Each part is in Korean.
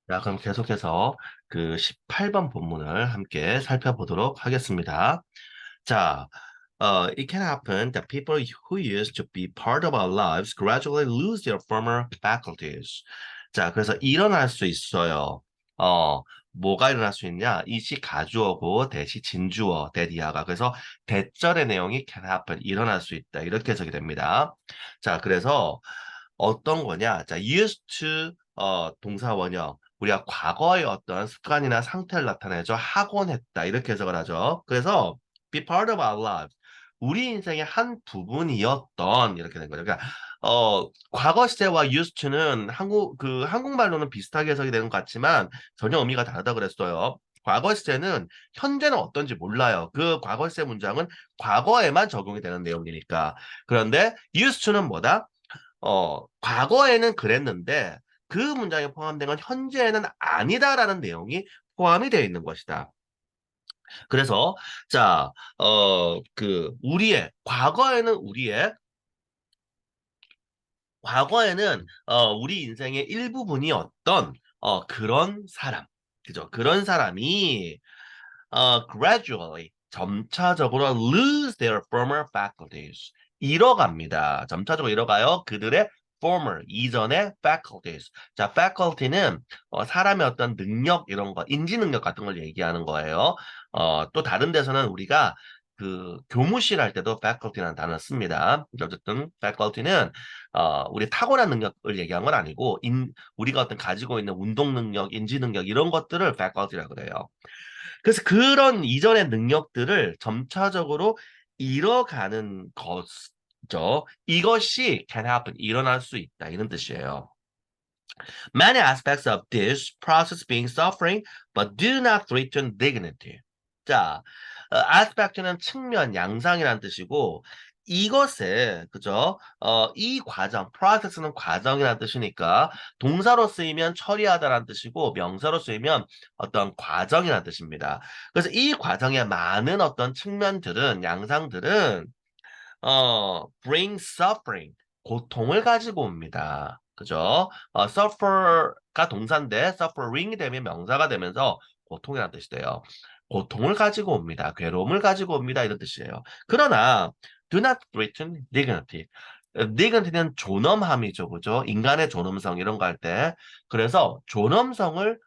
자, 그럼 계속해서 그 18번 본문을 함께 살펴보도록 하겠습니다. 자, it can happen that people who used to be part of our lives gradually lose their former faculties. 자, 그래서 일어날 수 있어요. 뭐가 일어날 수 있냐? 이시 가주어고 대시 진주어, 대디아가. 그래서 대절의 내용이 can happen, 일어날 수 있다. 이렇게 해석이 됩니다. 자, 그래서 어떤 거냐? 자, used to, 동사 원형. 우리가 과거의 어떤 습관이나 상태를 나타내죠. 하곤 했다. 이렇게 해석을 하죠. 그래서 be part of our lives. 우리 인생의 한 부분이었던 이렇게 된 거죠. 그러니까 과거 시제와 used to는 한국말로는 비슷하게 해석이 되는 것 같지만 전혀 의미가 다르다 그랬어요. 과거 시제는 현재는 어떤지 몰라요. 그 과거 시제 문장은 과거에만 적용이 되는 내용이니까. 그런데 used to는 뭐다? 과거에는 그랬는데 그 문장에 포함된 건 현재에는 아니다라는 내용이 포함이 되어 있는 것이다. 그래서 자, 과거에는 우리 인생의 일부분이었던 그런 사람, 그죠? 그런 사람이 gradually 점차적으로 lose their former faculties. 잃어갑니다. 점차적으로 잃어가요. 그들의 former 이전의 faculties. 자, faculty는 사람의 어떤 능력 이런 거, 인지 능력 같은 걸 얘기하는 거예요. 또 다른 데서는 우리가 그 교무실 할 때도 faculty라는 단어를 씁니다. 어쨌든 faculty는 우리 타고난 능력을 얘기한 건 아니고 우리가 어떤 가지고 있는 운동 능력, 인지 능력 이런 것들을 faculty라고 그래요. 그래서 그런 이전의 능력들을 점차적으로 잃어가는 것죠. 이것이 can happen, 일어날 수 있다. 이런 뜻이에요. Many aspects of this process being suffering, but do not threaten dignity. 자, aspect는 측면, 양상이라는 뜻이고, 이것에, 그죠? 이 과정, process는 과정이라는 뜻이니까, 동사로 쓰이면 처리하다라는 뜻이고, 명사로 쓰이면 어떤 과정이라는 뜻입니다. 그래서 이 과정의 많은 어떤 측면들은, 양상들은, bring suffering, 고통을 가지고 옵니다. 그죠? suffer가 동사인데 suffering이 되면 명사가 되면서 고통이라는 뜻이 돼요. 고통을 가지고 옵니다. 괴로움을 가지고 옵니다. 이런 뜻이에요. 그러나 do not threaten dignity. dignity는 존엄함이죠. 그죠? 인간의 존엄성 이런 거 할 때. 그래서 존엄성을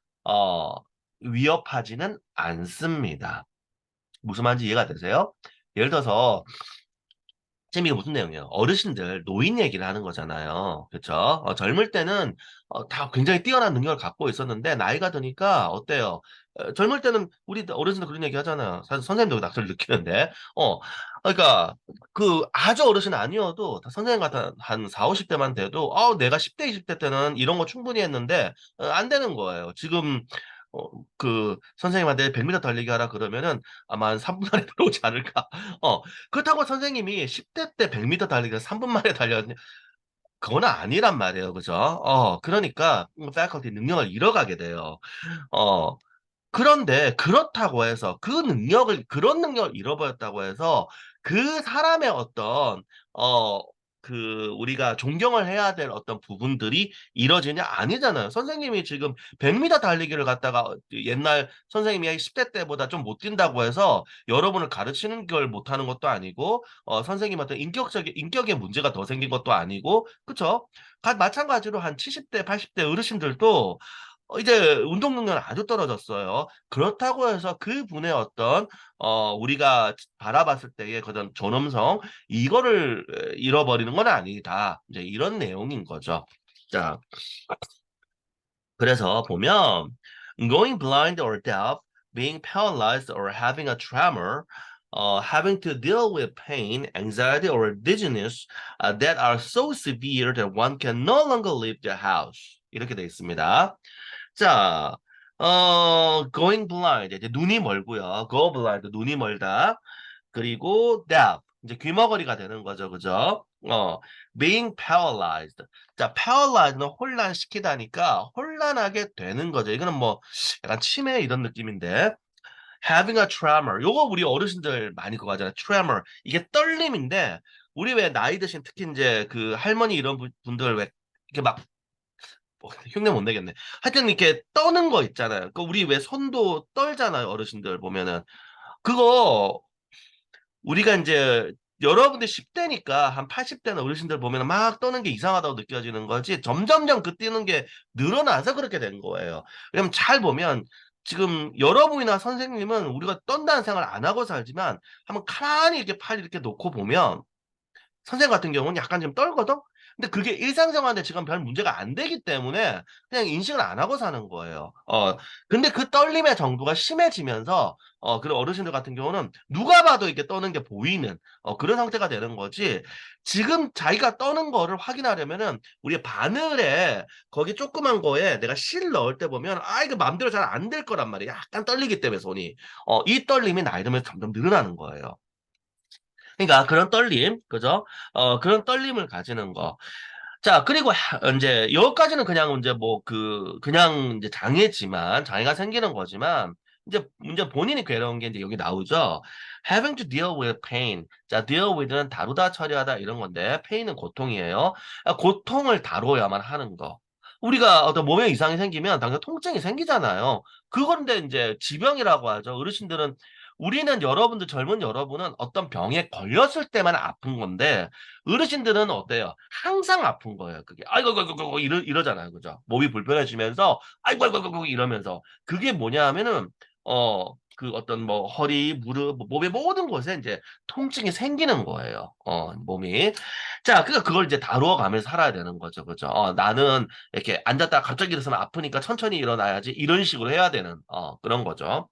위협하지는 않습니다. 무슨 말인지 이해가 되세요? 예를 들어서 지금 이게 무슨 내용이에요? 어르신들, 노인 얘기를 하는 거잖아요. 그쵸? 젊을 때는 다 굉장히 뛰어난 능력을 갖고 있었는데 나이가 드니까 어때요? 젊을 때는 우리 어르신들 그런 얘기 하잖아요. 사실 선생님도 낙서를 느끼는데. 그러니까 그 아주 어르신 아니어도 다 선생님 같은 한 4, 50대만 돼도 내가 10대, 20대 때는 이런 거 충분히 했는데 안 되는 거예요. 지금 그 선생님한테 100m 달리기 하라 그러면은 아마 한 3분 안에 들어오지 않을까. 그렇다고 선생님이 10대 때 100m 달리기를 3분 만에 달렸냐? 그건 아니란 말이에요. 그죠? 그러니까 faculty 능력을 잃어가게 돼요. 어, 그런데 그렇다고 해서 그런 능력을 잃어버렸다고 해서 그 사람의 어떤 어 우리가 존경을 해야 될 어떤 부분들이 이뤄지냐 아니잖아요. 선생님이 지금 100m 달리기를 갖다가 옛날 선생님이 10대 때보다 좀 못 뛴다고 해서 여러분을 가르치는 걸 못하는 것도 아니고 선생님 어떤 인격의 문제가 더 생긴 것도 아니고 그쵸? 마찬가지로 한 70대 80대 어르신들도 이제 운동 능력은 아주 떨어졌어요. 그렇다고 해서 그분의 어떤 우리가 바라봤을 때의 그런 존엄성 이거를 잃어버리는 건 아니다. 이제 이런 내용인 거죠. 자, 그래서 보면 going blind or deaf, being paralyzed or having a tremor, having to deal with pain, anxiety, or dizziness that are so severe that one can no longer leave the house. 이렇게 되어 있습니다. 자, going blind, 이제 눈이 멀고요. go blind, 눈이 멀다. 그리고 deaf, 이제 귀머거리가 되는 거죠. 그죠? being paralyzed. 자, paralyzed는 혼란시키다니까 혼란하게 되는 거죠. 이거는 뭐 약간 치매 이런 느낌인데 having a tremor. 요거 우리 어르신들 많이 그거 하잖아요. tremor. 이게 떨림인데 우리 왜 나이 드신 특히 이제 그 할머니 이런 분들 왜 이렇게 막 흉내 못 내겠네. 하여튼 이렇게 떠는 거 있잖아요. 그 우리 왜 손도 떨잖아요. 어르신들 보면은. 그거 우리가 이제 여러분들 10대니까 한 80대나 어르신들 보면 막 떠는 게 이상하다고 느껴지는 거지 점점점 그 뛰는 게 늘어나서 그렇게 된 거예요. 왜냐면 잘 보면 지금 여러분이나 선생님은 우리가 떤다는 생각을 안 하고 살지만 한번 가만히 이렇게 팔 이렇게 놓고 보면 선생님 같은 경우는 약간 좀 떨거든? 근데 그게 일상생활에 지금 별 문제가 안 되기 때문에 그냥 인식을 안 하고 사는 거예요. 근데 그 떨림의 정도가 심해지면서, 그런 어르신들 같은 경우는 누가 봐도 이렇게 떠는 게 보이는, 그런 상태가 되는 거지. 지금 자기가 떠는 거를 확인하려면은, 우리 바늘에, 거기 조그만 거에 내가 실 넣을 때 보면, 이거 마음대로 잘 안 될 거란 말이야. 약간 떨리기 때문에 손이. 이 떨림이 나이 들면서 점점 늘어나는 거예요. 그러니까 그런 떨림, 그죠? 그런 떨림을 가지는 거. 자, 그리고 이제 여기까지는 그냥 이제 뭐 그냥 이제 장애지만 장애가 생기는 거지만 이제 본인이 괴로운 게 이제 여기 나오죠. Having to deal with pain. 자, deal with는 다루다 처리하다 이런 건데 pain은 고통이에요. 고통을 다뤄야만 하는 거. 우리가 어떤 몸에 이상이 생기면 당장 통증이 생기잖아요. 그건데 이제 지병이라고 하죠. 어르신들은 우리는 여러분들 젊은 여러분은 어떤 병에 걸렸을 때만 아픈 건데 어르신들은 어때요? 항상 아픈 거예요. 그게 아이고 아이고 아이고 이러잖아요. 그죠? 몸이 불편해지면서 아이고 아이고 아이고 이러면서 그게 뭐냐 하면은 그 어떤 뭐 허리, 무릎, 뭐 몸의 모든 곳에 이제 통증이 생기는 거예요. 몸이. 자, 그러니까 그걸 이제 다루어 가면서 살아야 되는 거죠. 그죠? 나는 이렇게 앉았다가 갑자기 일어서면 아프니까 천천히 일어나야지. 이런 식으로 해야 되는 그런 거죠.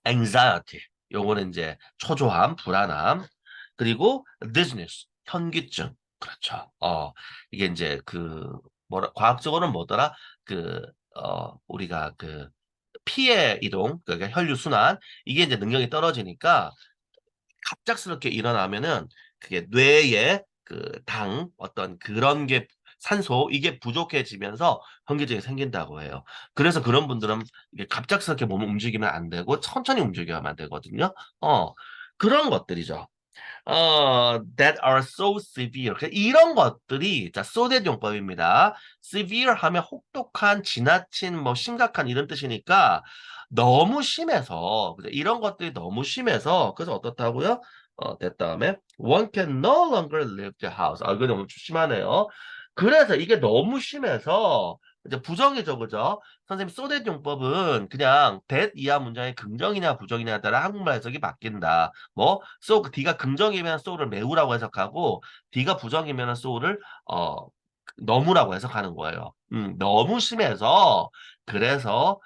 anxiety. 요거는 이제 초조함, 불안함. 그리고 dizziness, 현기증. 그렇죠. 이게 이제 과학적으로는 뭐더라? 우리가 피의 이동, 그러니까 혈류 순환, 이게 이제 능력이 떨어지니까 갑작스럽게 일어나면은 그게 뇌에 어떤 그런 게 산소 이게 부족해지면서 현기증이 생긴다고 해요. 그래서 그런 분들은 이게 갑작스럽게 몸을 움직이면 안 되고 천천히 움직여야만 되거든요. 그런 것들이죠. that are so severe. 이런 것들이, 자, so that 용법입니다. severe 하면 혹독한, 지나친, 뭐, 심각한 이런 뜻이니까 너무 심해서, 그죠? 이런 것들이 너무 심해서, 그래서 어떻다고요? that 다음에 one can no longer leave the house. 이거 너무 심하네요. 그래서 이게 너무 심해서, 이제 부정이죠, 그죠? 선생님, so that 용법은 그냥 that 이하 문장의 긍정이냐 부정이냐에 따라 한국말 해석이 바뀐다. 뭐 D가 긍정이면 so를 매우라고 해석하고 D가 부정이면 so를 어 너무라고 해석하는 거예요. 너무 심해서 그래서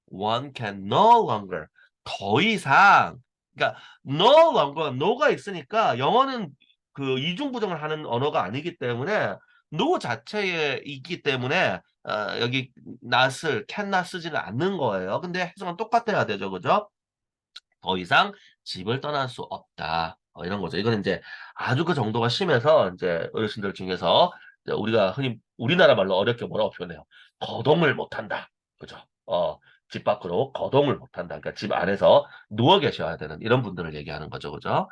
one can no longer 더 이상 그러니까 no longer no가 있으니까 영어는 그 이중 부정을 하는 언어가 아니기 때문에 no 자체에 있기 때문에 여기 not을 can not 쓰지는 않는 거예요. 근데 해석은 똑같아야 되죠, 그죠? 더 이상 집을 떠날 수 없다. 이런 거죠. 이거는 이제 아주 그 정도가 심해서 이제 어르신들 중에서 이제 우리가 흔히 우리나라 말로 어렵게 뭐라고 표현해요? 거동을 못한다. 그죠? 집 밖으로 거동을 못한다. 그러니까 집 안에서 누워 계셔야 되는 이런 분들을 얘기하는 거죠. 그죠?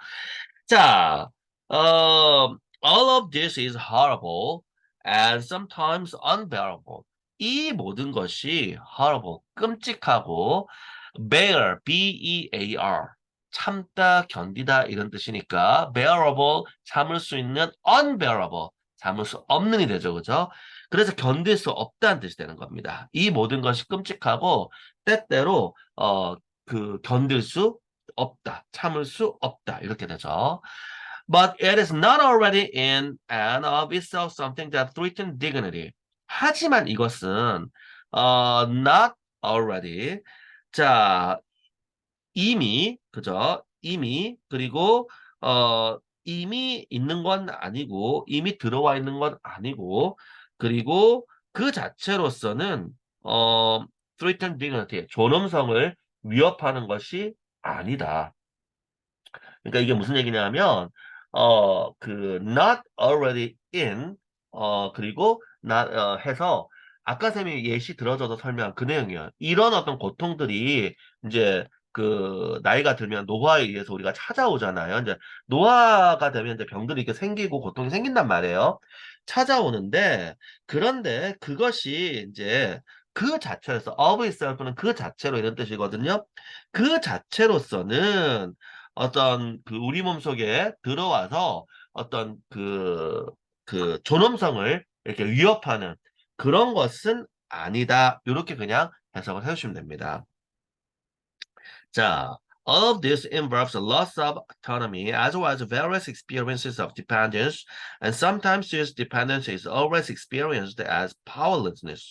자, all of this is horrible and sometimes unbearable. 이 모든 것이 horrible, 끔찍하고 bear, B-E-A-R, 참다, 견디다 이런 뜻이니까 bearable, 참을 수 있는 unbearable, 참을 수 없는이 되죠. 그죠? 그래서 견딜 수 없다는 뜻이 되는 겁니다. 이 모든 것이 끔찍하고 때때로 견딜 수 없다, 참을 수 없다 이렇게 되죠. But it is not already in and of itself something that threatens dignity. 하지만 이것은 not already. 자, 이미 그죠? 그리고 이미 있는 건 아니고 이미 들어와 있는 건 아니고 그리고 그 자체로서는 threaten dignity 존엄성을 위협하는 것이 아니다. 그러니까 이게 무슨 얘기냐면 not already in 그리고 not 해서 아까 쌤이 예시 들어줘서 설명한 그 내용이에요. 이런 어떤 고통들이 이제 나이가 들면 노화에 의해서 우리가 찾아오잖아요. 이제 노화가 되면 이제 병들이 이렇게 생기고 고통이 생긴단 말이에요. 찾아오는데 그런데 그것이 이제 그 자체로서 of itself는 그 자체로 이런 뜻이거든요. 그 자체로서는 어떤 그 우리 몸속에 들어와서 어떤 그 존엄성을 이렇게 위협하는 그런 것은 아니다. 이렇게 그냥 해석을 해주시면 됩니다. 자, all of this involves a loss of autonomy as well as various experiences of dependence, and sometimes this dependence is always experienced as powerlessness.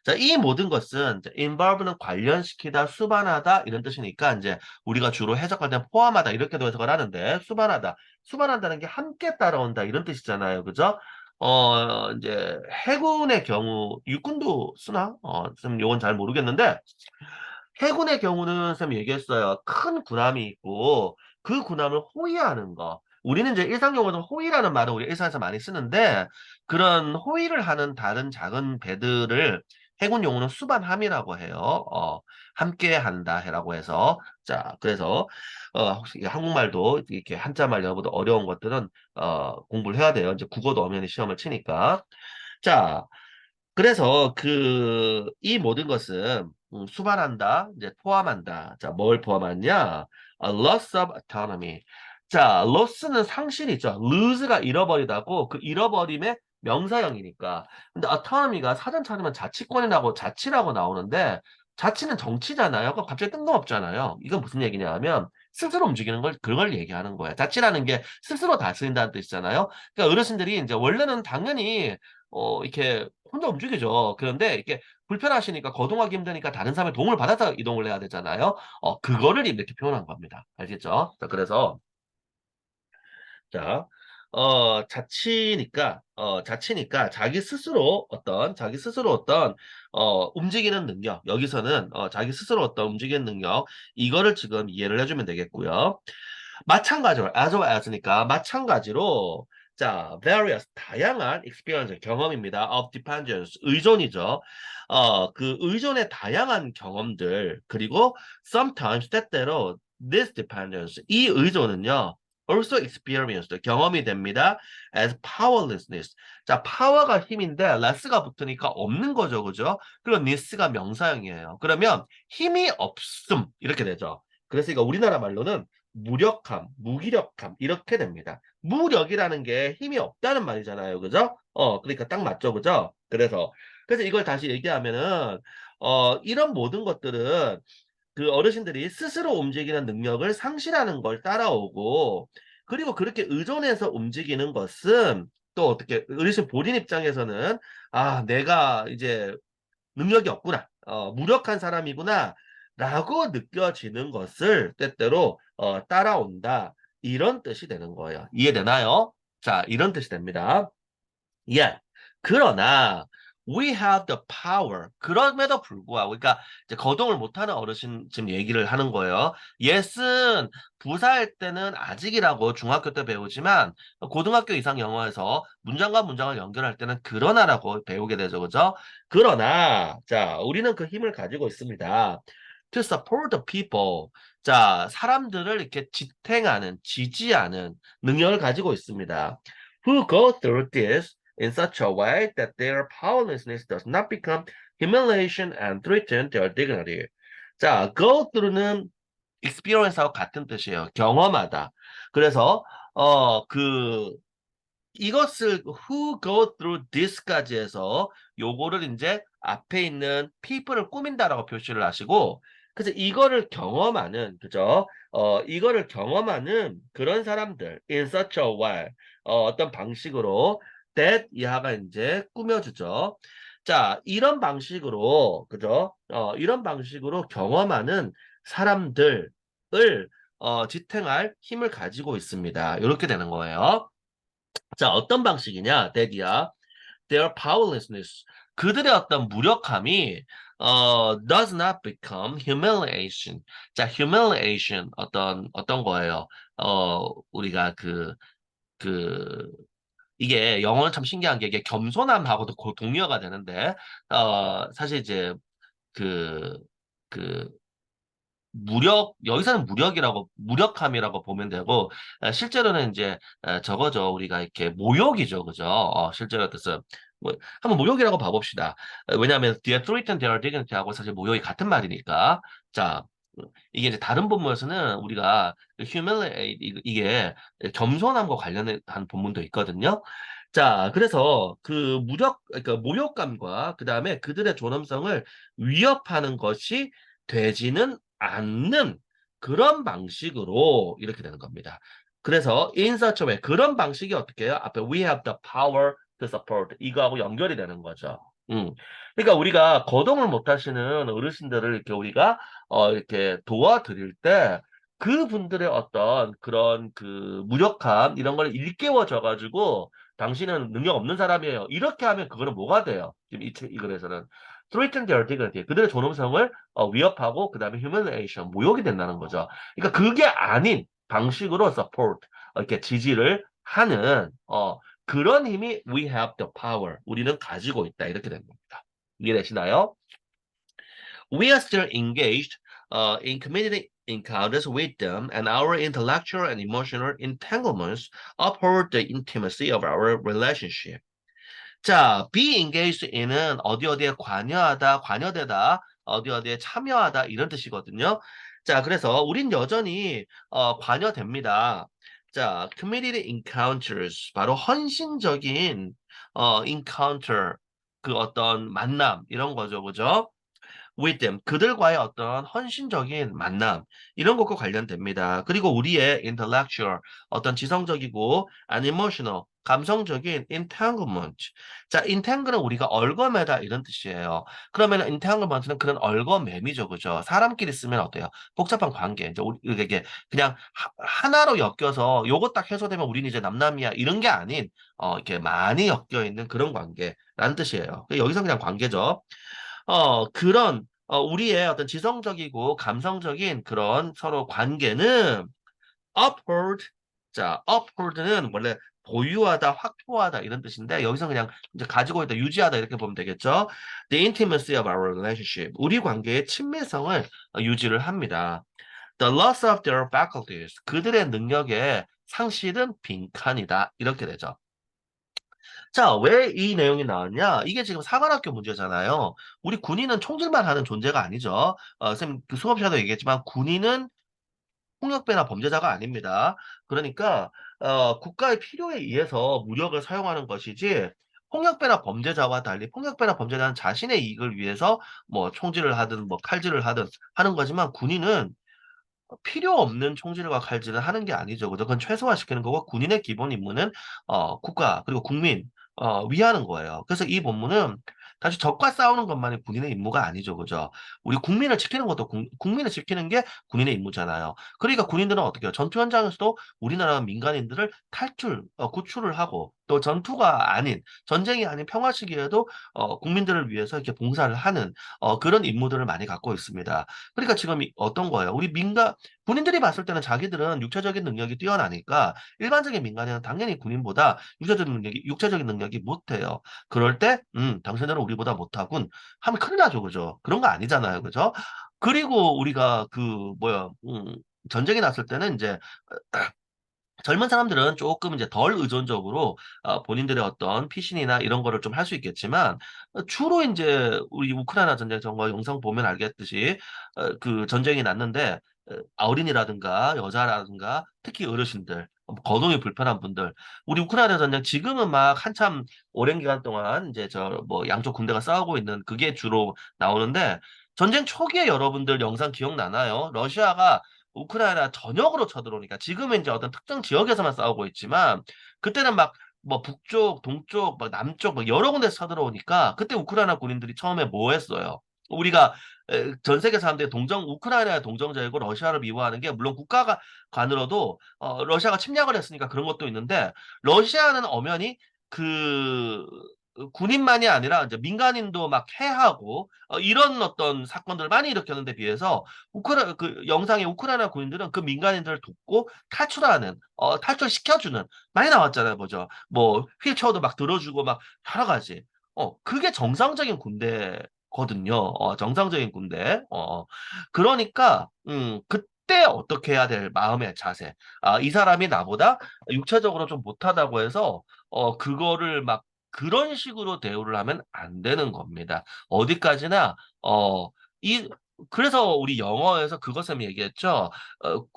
자, 이 모든 것은 이제 involve는 관련시키다, 수반하다 이런 뜻이니까 이제 우리가 주로 해석할 때 포함하다 이렇게도 해석을 하는데 수반하다, 수반한다는 게 함께 따라온다 이런 뜻이잖아요, 그죠? 이제 해군의 경우 육군도 쓰나? 좀 요건 잘 모르겠는데 해군의 경우는 쌤 얘기했어요. 큰 군함이 있고 그 군함을 호위하는 거. 우리는 이제 일상용어로 호위라는 말을 우리 일상에서 많이 쓰는데 그런 호위를 하는 다른 작은 배들을 해군 용어는 수반함이라고 해요. 함께 한다라고 해서 자 그래서 혹시 한국말도 이렇게 한자말 여러분들 어려운 것들은 공부를 해야 돼요. 이제 국어도 엄연히 시험을 치니까. 자, 그래서 이 모든 것은 수반한다, 이제 포함한다. 자, 뭘 포함하냐? Loss of autonomy. 자, loss는 상실이죠. lose가 잃어버리다고 그 잃어버림의 명사형이니까. 근데 autonomy가 사전 찾으면 자치권이라고 자치라고 나오는데 자치는 정치잖아요. 그럼 갑자기 뜬금없잖아요. 이건 무슨 얘기냐 하면 스스로 움직이는 걸 그걸 얘기하는 거예요. 자치라는 게 스스로 다스린다는 뜻이잖아요. 그러니까 어르신들이 이제 원래는 당연히 이렇게 혼자 움직이죠. 그런데 이렇게 불편하시니까 거동하기 힘드니까 다른 사람의 도움을 받아서 이동을 해야 되잖아요. 그거를 이렇게 표현한 겁니다. 알겠죠? 자, 그래서 자, 자치니까 자기 스스로 어떤 움직이는 능력, 여기서는 자기 스스로 어떤 움직이는 능력, 이거를 지금 이해를 해주면 되겠고요. 마찬가지로 as well as니까 마찬가지로 자 various 다양한 experience 경험입니다. of dependence 의존이죠. 그 의존의 다양한 경험들 그리고 sometimes 때때로 this dependence 이 의존은요 also experienced 경험이 됩니다. as powerlessness 자 power가 힘인데 less가 붙으니까 없는 거죠, 그죠? 그리고 this가 명사형이에요. 그러면 힘이 없음 이렇게 되죠. 그래서 이거 우리나라 말로는 무력함, 무기력함 이렇게 됩니다. 무력이라는 게 힘이 없다는 말이잖아요. 그죠? 그러니까 딱 맞죠. 그죠? 그래서 이걸 다시 얘기하면은 이런 모든 것들은 그 어르신들이 스스로 움직이는 능력을 상실하는 걸 따라오고 그리고 그렇게 의존해서 움직이는 것은 또 어떻게 어르신 본인 입장에서는 아, 내가 이제 능력이 없구나. 무력한 사람이구나. 라고 느껴지는 것을 때때로 따라온다. 이런 뜻이 되는 거예요. 이해되나요? 자, 이런 뜻이 됩니다. 예. 그러나 we have the power. 그럼에도 불구하고 그러니까 이제 거동을 못하는 어르신 지금 얘기를 하는 거예요. 예은 부사할 때는 아직이라고 중학교 때 배우지만 고등학교 이상 영어에서 문장과 문장을 연결할 때는 그러나라고 배우게 되죠. 그죠? 그러나 자, 우리는 그 힘을 가지고 있습니다. To support the people. 자, 사람들을 이렇게 지탱하는, 지지하는 능력을 가지고 있습니다. Who go through this in such a way that their powerlessness does not become humiliation and threaten their dignity. 자, go through는 experience하고 같은 뜻이에요. 경험하다. 그래서 이것을 who go through this까지 해서 요거를 이제 앞에 있는 people을 꾸민다라고 표시를 하시고 그래서 이거를 경험하는 그죠? 이거를 경험하는 그런 사람들 in such a way 어떤 방식으로 that 이하가 이제 꾸며주죠. 자, 이런 방식으로 그죠? 이런 방식으로 경험하는 사람들을 지탱할 힘을 가지고 있습니다. 이렇게 되는 거예요. 자, 어떤 방식이냐, 대기야. Their powerlessness. 그들의 어떤 무력함이 does not become humiliation. 자, humiliation 어떤 거예요? 우리가 그 이게 영어는 참 신기한 게 이게 겸손함하고도 동의어가 되는데 사실 이제 그 그 여기서는 무력함이라고 보면 되고, 실제로는 이제, 저거죠. 우리가 이렇게 모욕이죠. 그죠? 실제로 뜻은. 뭐, 한번 모욕이라고 봐봅시다. 왜냐하면 뒤에 threaten their dignity하고 사실 모욕이 같은 말이니까. 자, 이게 이제 다른 본문에서는 우리가 humiliate, 이게 겸손함과 관련한 본문도 있거든요. 자, 그래서 그 그러니까 모욕감과 그 다음에 그들의 존엄성을 위협하는 것이 되지는 않는 그런 방식으로 이렇게 되는 겁니다. 그래서 in such a way 그런 방식이 어떻게 해요? 앞에 we have the power to support 이거하고 연결이 되는 거죠. 그러니까 우리가 거동을 못 하시는 어르신들을 이렇게 우리가 이렇게 도와드릴 때 그분들의 어떤 그런 그 무력함 이런 걸 일깨워줘 가지고 당신은 능력 없는 사람이에요. 이렇게 하면 그거는 뭐가 돼요? 지금 이 글에서는 threaten their dignity 그들의 존엄성을 위협하고 그다음에 humiliation 모욕이 된다는 거죠. 그러니까 그게 아닌 방식으로 support 이렇게 지지를 하는 그런 힘이 we have the power 우리는 가지고 있다 이렇게 된 겁니다. 이해되시나요? We are still engaged in community encounters with them, and our intellectual and emotional entanglements uphold the intimacy of our relationship. 자, be engaged in은 어디 어디에 관여하다, 관여되다, 어디 어디에 참여하다 이런 뜻이거든요. 자, 그래서 우린 여전히 관여됩니다. 자, community encounters 바로 헌신적인 encounter 그 어떤 만남 이런 거죠, 그죠? with them 그들과의 어떤 헌신적인 만남 이런 것과 관련됩니다. 그리고 우리의 intellectual 어떤 지성적이고 and emotional 감성적인 entanglement. 자, entangle은 우리가 얽어매다 이런 뜻이에요. 그러면 entanglement는 그런 얽어매미죠, 그죠? 사람끼리 쓰면 어때요? 복잡한 관계. 이제 우리 이게 그냥 하나로 엮여서 요거 딱 해소되면 우린 이제 남남이야 이런 게 아닌 이렇게 많이 엮여 있는 그런 관계라는 뜻이에요. 여기서 그냥 관계죠. 그런 우리의 어떤 지성적이고 감성적인 그런 서로 관계는 uphold. 자, uphold는 원래 보유하다, 확보하다 이런 뜻인데 여기서 그냥 이제 가지고 있다, 유지하다 이렇게 보면 되겠죠. The intimacy of our relationship. 우리 관계의 친밀성을 유지를 합니다. The loss of their faculties. 그들의 능력의 상실은 빈칸이다. 이렇게 되죠. 자, 왜 이 내용이 나왔냐? 이게 지금 사관학교 문제잖아요. 우리 군인은 총질만 하는 존재가 아니죠. 선생님 그 수업 시간에도 얘기했지만 군인은 폭력배나 범죄자가 아닙니다. 그러니까 국가의 필요에 의해서 무력을 사용하는 것이지 폭력배나 범죄자와 달리 폭력배나 범죄자는 자신의 이익을 위해서 뭐 총질을 하든 뭐 칼질을 하든 하는 거지만 군인은 필요 없는 총질과 칼질을 하는 게 아니죠. 그죠? 그건 최소화시키는 거고 군인의 기본 임무는 국가 그리고 국민 위하는 거예요. 그래서 이 본문은 다시 적과 싸우는 것만이 군인의 임무가 아니죠. 그죠? 우리 국민을 지키는 것도 국민을 지키는 게 군인의 임무잖아요. 그러니까 군인들은 어떻게 해요? 전투 현장에서도 우리나라 민간인들을 구출을 하고 또 전투가 아닌 전쟁이 아닌 평화 시기에도 국민들을 위해서 이렇게 봉사를 하는 그런 임무들을 많이 갖고 있습니다. 그러니까 지금 어떤 거예요? 우리 군인들이 봤을 때는 자기들은 육체적인 능력이 뛰어나니까 일반적인 민간인은 당연히 군인보다 육체적인 능력이 못해요. 그럴 때, 당신들은 우리보다 못하군 하면 큰일 나죠, 그죠? 그런 거 아니잖아요, 그죠? 그리고 우리가 전쟁이 났을 때는 이제 젊은 사람들은 조금 이제 덜 의존적으로 본인들의 어떤 피신이나 이런 거를 좀 할 수 있겠지만 주로 이제 우리 우크라이나 전쟁 정거 영상 보면 알겠듯이 그 전쟁이 났는데 어린이라든가 여자라든가 특히 어르신들 거동이 불편한 분들 우리 우크라이나 전쟁 지금은 막 한참 오랜 기간 동안 이제 저 뭐 양쪽 군대가 싸우고 있는 그게 주로 나오는데 전쟁 초기에 여러분들 영상 기억나나요? 러시아가 우크라이나 전역으로 쳐들어오니까 지금은 이제 어떤 특정 지역에서만 싸우고 있지만 그때는 막 뭐 북쪽, 동쪽, 막 남쪽 막 여러 군데서 쳐들어오니까 그때 우크라이나 군인들이 처음에 뭐 했어요? 우리가 전 세계 사람들이 우크라이나의 동정자이고 러시아를 미워하는 게 물론 국가가 간으로도 러시아가 침략을 했으니까 그런 것도 있는데 러시아는 엄연히 그 군인만이 아니라 이제 민간인도 막 해하고 이런 어떤 사건들을 많이 일으켰는데 비해서 그 영상의 우크라이나 군인들은 그 민간인들을 돕고 탈출시켜주는 많이 나왔잖아요, 뭐죠? 뭐 휠체어도 막 들어주고 막 여러 가지. 그게 정상적인 군대 거든요. 정상적인 군대. 그러니까 그때 어떻게 해야 될 마음의 자세. 이 사람이 나보다 육체적으로 좀 못하다고 해서 그거를 막 그런 식으로 대우를 하면 안 되는 겁니다. 어디까지나 이 그래서 우리 영어에서 그것을 얘기했죠.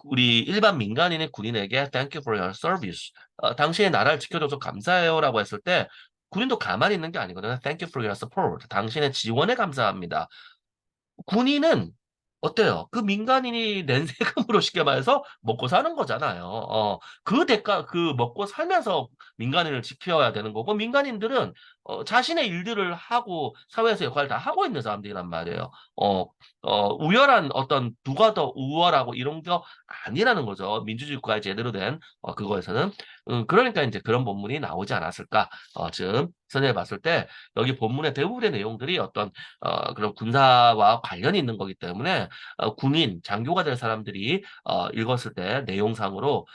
우리 일반 민간인의 군인에게 Thank you for your service. 당신의 나라를 지켜줘서 감사해요라고 했을 때 군인도 가만히 있는 게 아니거든요. Thank you for your support. 당신의 지원에 감사합니다. 군인은 어때요? 그 민간인이 낸 세금으로 쉽게 말해서 먹고 사는 거잖아요. 그 대가, 그 먹고 살면서 민간인을 지켜야 되는 거고, 민간인들은 자신의 일들을 하고 사회에서 역할을 다 하고 있는 사람들이란 말이에요. 어, 우열한 어떤 누가 더 우월하고 이런 거 아니라는 거죠. 민주주의 국가에 제대로 된 그거에서는. 그러니까 이제 그런 본문이 나오지 않았을까. 지금 선생님이 봤을 때 여기 본문의 대부분의 내용들이 어떤 그런 군사와 관련이 있는 거기 때문에 군인, 장교가 될 사람들이 읽었을 때 내용상으로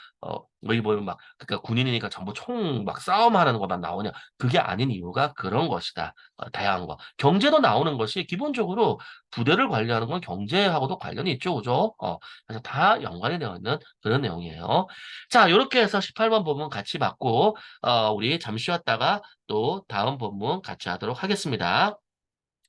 여기 보면 막 그러니까 군인이니까 전부 총 막 싸움하는 것만 나오냐 그게 아닌 이유가 그런 것이다. 다양한 거. 경제도 나오는 것이 기본적으로 부대를 관리하는 건 경제하고도 관련이 있죠, 그죠? 그래서 다 연관이 되어 있는 그런 내용이에요. 자, 이렇게 해서 18번 본문 같이 봤고 우리 잠시 쉬었다가 또 다음 본문 같이 하도록 하겠습니다.